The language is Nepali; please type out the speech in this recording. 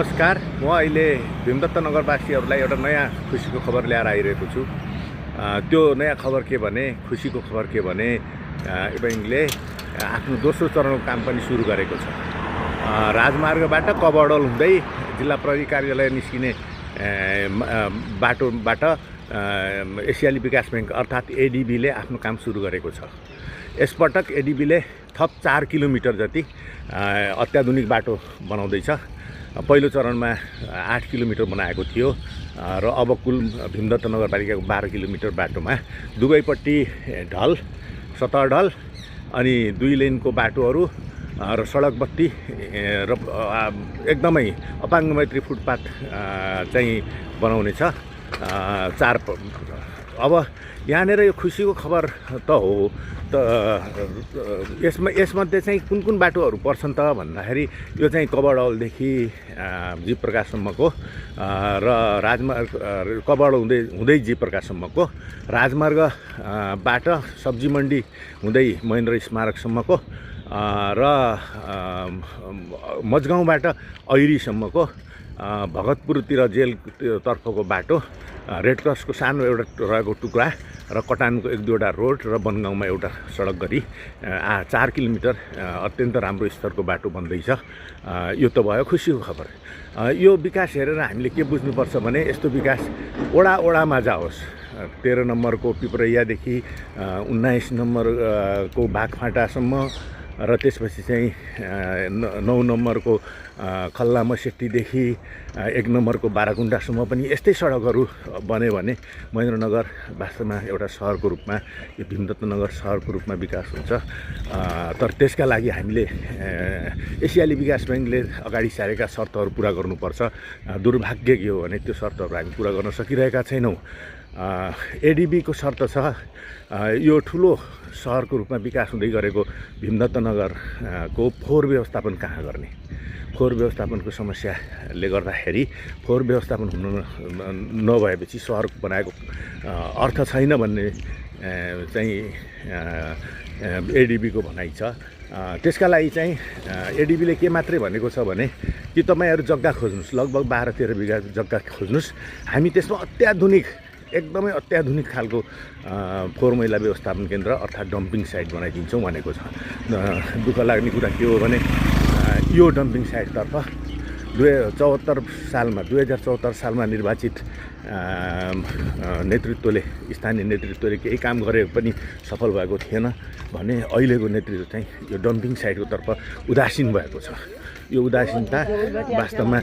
नमस्कार। म अहिले भीमदत्त नगरवासीहरूलाई एउटा नयाँ खुसीको खबर ल्याएर आइरहेको छु। त्यो नयाँ खबर के भने, खुसीको खबर के भने, एबैङले आफ्नो दोस्रो चरणको काम पनि सुरु गरेको छ। राजमार्गबाट कबडल हुँदै जिल्ला प्रहरी कार्यालय निस्किने बाटोबाट एसियाली विकास बैंक अर्थात् एडिबीले आफ्नो काम सुरु गरेको छ। यसपटक एडिबीले थप 4 किलोमिटर जति अत्याधुनिक बाटो बनाउँदैछ। पहिलो चरणमा 8 किलोमिटर बनाएको थियो र अब कुल भीमदत्त नगरपालिकाको 12 किलोमिटर बाटोमा दुवैपट्टि ढल, सतह ढल अनि 2 लेनको बाटोहरू र सडक बत्ती र एकदमै अपाङ्ग मैत्री फुटपाथ चाहिँ बनाउने छ। अब यहाँनिर यो खुसीको खबर त हो, त यसमध्ये चाहिँ कुन कुन बाटोहरू पर्छन् त भन्दाखेरि यो चाहिँ कबडौलदेखि जी प्रकाशसम्मको र राजमार्ग कबड हुँदै जी प्रकाशसम्मको राजमार्गबाट सब्जी मण्डी हुँदै महेन्द्र स्मारकसम्मको र मजगाउँबाट ऐरीसम्मको भगतपुरतिर जेलतर्फको बाटो, रेड क्रसको सानो एउटा रहेको टुक्रा र कटानको 1-2वटा रोड र बनगाउँमा एउटा सडक गरी 4 किलोमिटर अत्यन्त राम्रो स्तरको बाटो बन्दैछ। यो त भयो खुसीको खबर। यो विकास हेरेर हामीले के बुझ्नुपर्छ भने, यस्तो विकास ओडामा जाओस्। 13 नम्बरको पिपरैयादेखि 19 नम्बरको बाघफाटासम्म र त्यसपछि चाहिँ 9 नम्बरको खल्लामा सेट्टीदेखि 1 नम्बरको बाराकुण्डासम्म पनि यस्तै सडकहरू बन्यो भने महेन्द्रनगर वास्तवमा एउटा सहरको रूपमा, यो भीमदत्त नगर सहरको रूपमा विकास हुन्छ। तर त्यसका लागि हामीले एसियाली विकास बैंकले अगाडि सारेका शर्तहरू पुरा गर्नुपर्छ। दुर्भाग्य के हो भने त्यो शर्तहरू हामी पुरा गर्न सकिरहेका छैनौँ। एडिबीको शर्त छ, यो ठुलो सहरको रूपमा विकास हुँदै गरेको भीमदत्त नगरको फोहोर व्यवस्थापन कहाँ गर्ने? फोहोर व्यवस्थापनको समस्याले गर्दाखेरि फोहोर व्यवस्थापन हुन नभएपछि सहर बनाएको अर्थ छैन भन्ने चाहिँ एडिबीको भनाइ छ। त्यसका लागि चाहिँ एडिबीले के मात्रै भनेको छ भने, कि तपाईँहरू जग्गा खोज्नुहोस्, लगभग 12-13 बिघा जग्गा खोज्नुहोस्, हामी त्यसमा एकदमै अत्याधुनिक खालको फोहोर मैला व्यवस्थापन केन्द्र अर्थात् डम्पिङ साइट बनाइदिन्छौँ भनेको छ। दुःख लाग्ने कुरा के हो भने, यो डम्पिङ साइटतर्फ 2074 सालमा निर्वाचित नेतृत्वले, स्थानीय नेतृत्वले केही काम गरे पनि सफल भएको थिएन भने अहिलेको नेतृत्व चाहिँ यो डम्पिङ साइटको तर्फ उदासीन भएको छ। यो उदासीनता वास्तवमा